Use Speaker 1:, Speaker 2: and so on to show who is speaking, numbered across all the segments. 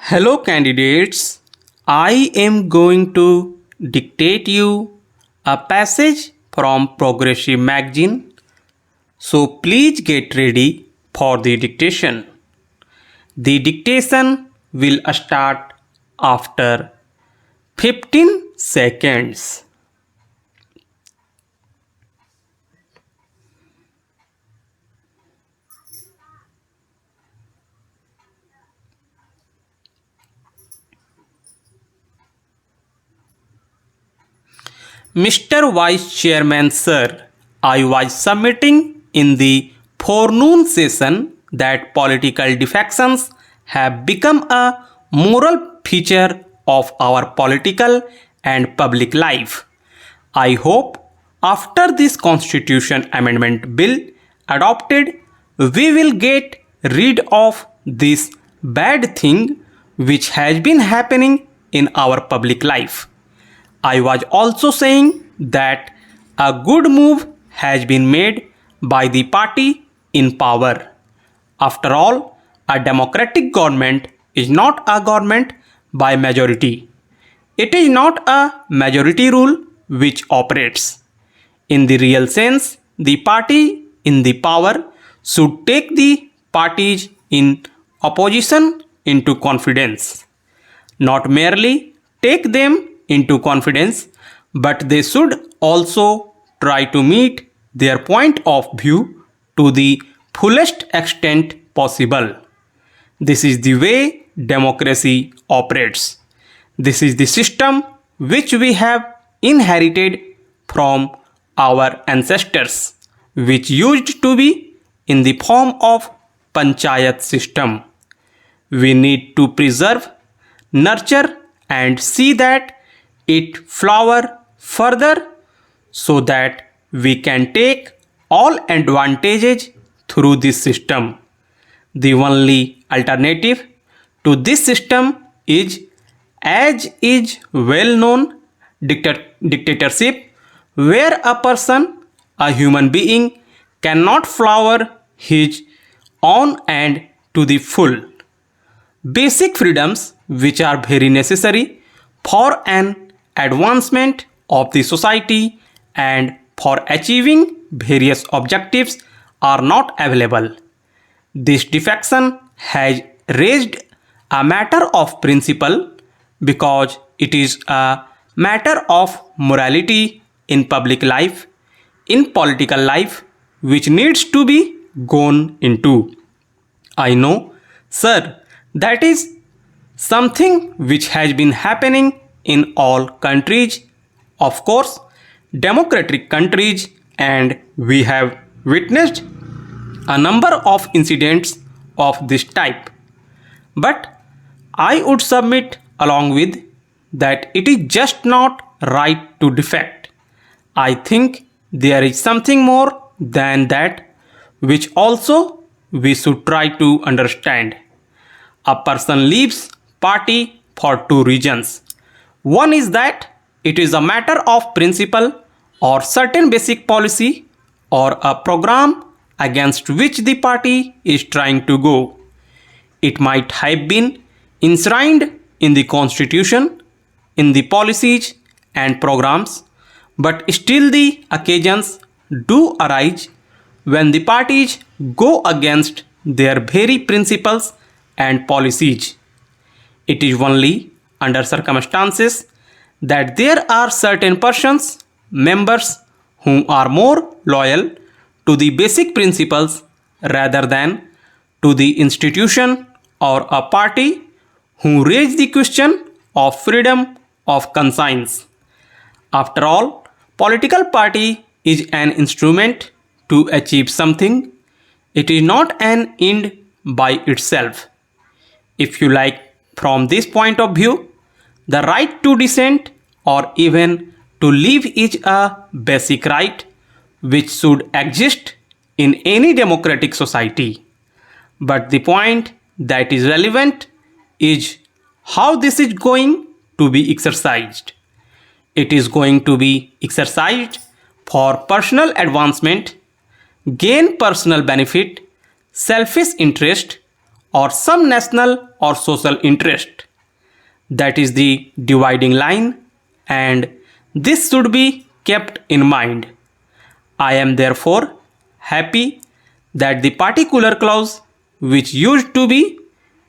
Speaker 1: Hello candidates, I am going to dictate you a passage from Progressive magazine. So please get ready for the dictation. The dictation will start after 15 seconds. Mr. Vice Chairman Sir, I was submitting in the forenoon session that political defections have become a moral feature of our political and public life. I hope after this constitution amendment bill adopted, we will get rid of this bad thing which has been happening in our public life. I was also saying that a good move has been made by the party in power. After all, a democratic government is not a government by majority. It is not a majority rule which operates. In the real sense, the party in the power should take the parties in opposition into confidence. Not merely take them into confidence, but they should also try to meet their point of view to the fullest extent possible. This is the way democracy operates. This is the system which we have inherited from our ancestors, which used to be in the form of panchayat system. We need to preserve, nurture and see that it flower further so that we can take all advantages through this system. The only alternative to this system is, as is well known, dictatorship, where a person, a human being, cannot flower his own and to the full. Basic freedoms which are very necessary for an advancement of the society and for achieving various objectives are not available. This defection has raised a matter of principle because it is a matter of morality in public life, in political life, which needs to be gone into. I know, sir, that is something which has been happening in all countries, of course, democratic countries, and we have witnessed a number of incidents of this type. But I would submit along with that it is just not right to defect. I think there is something more than that which also we should try to understand. A person leaves party for two reasons. One is that it is a matter of principle or certain basic policy or a program against which the party is trying to go. It might have been enshrined in the constitution, in the policies and programs, but still the occasions do arise when the parties go against their very principles and policies. It is only under circumstances that there are certain persons, members, who are more loyal to the basic principles rather than to the institution or a party who raise the question of freedom of conscience. After all, political party is an instrument to achieve something. It is not an end by itself. If you like, from this point of view, the right to dissent or even to live is a basic right which should exist in any democratic society. But the point that is relevant is how this is going to be exercised. It is going to be exercised for personal advancement, gain personal benefit, selfish interest, or some national or social interest. That is the dividing line, and this should be kept in mind. I am therefore happy that the particular clause which used to be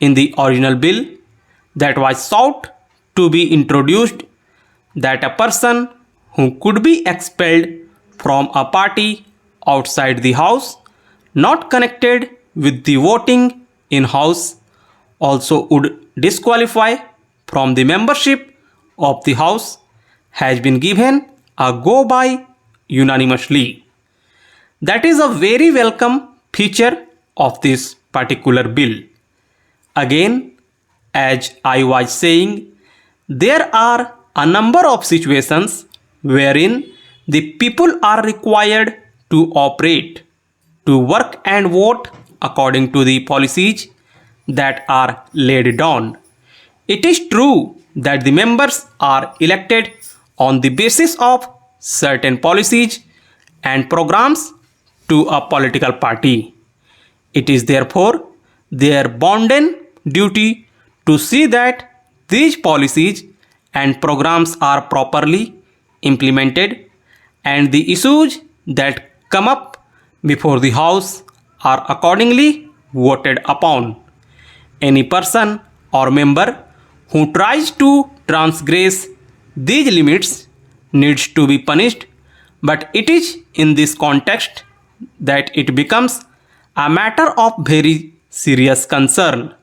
Speaker 1: in the original bill that was sought to be introduced, that a person who could be expelled from a party outside the house not connected with the voting in house also would disqualify from the membership of the house, has been given a go by unanimously. That is a very welcome feature of this particular bill. Again, as I was saying, there are a number of situations wherein the people are required to operate, to work and vote according to the policies that are laid down. It is true that the members are elected on the basis of certain policies and programs to a political party. It is therefore their bounden duty to see that these policies and programs are properly implemented and the issues that come up before the House are accordingly voted upon. Any person or member who tries to transgress these limits needs to be punished, but it is in this context that it becomes a matter of very serious concern.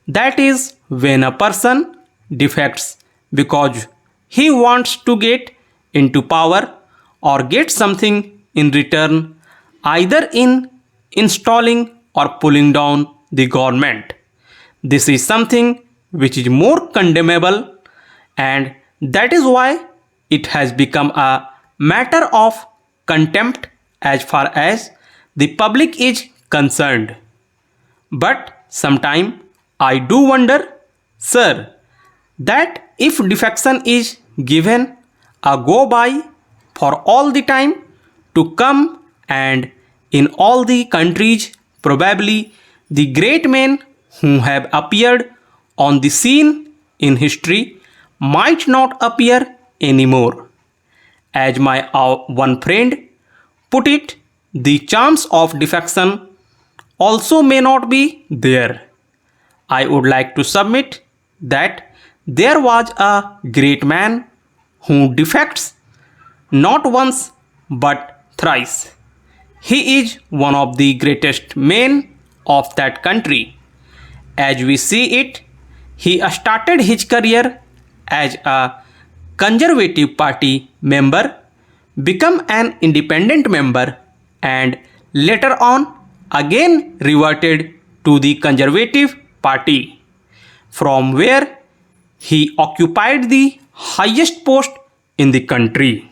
Speaker 1: That is when a person defects because he wants to get into power or get something in return, either in installing or pulling down the government. This is something which is more condemnable, and that is why it has become a matter of contempt as far as the public is concerned. But sometime I do wonder, sir, that if defection is given a go by for all the time to come, and in all the countries probably the great men who have appeared on the scene in history might not appear anymore. As my one friend put it, the chance of defection also may not be there. I would like to submit that there was a great man who defects not once but thrice. He is one of the greatest men of that country. As we see it, he started his career as a Conservative Party member, become an independent member, and later on again reverted to the Conservative Party, from where he occupied the highest post in the country.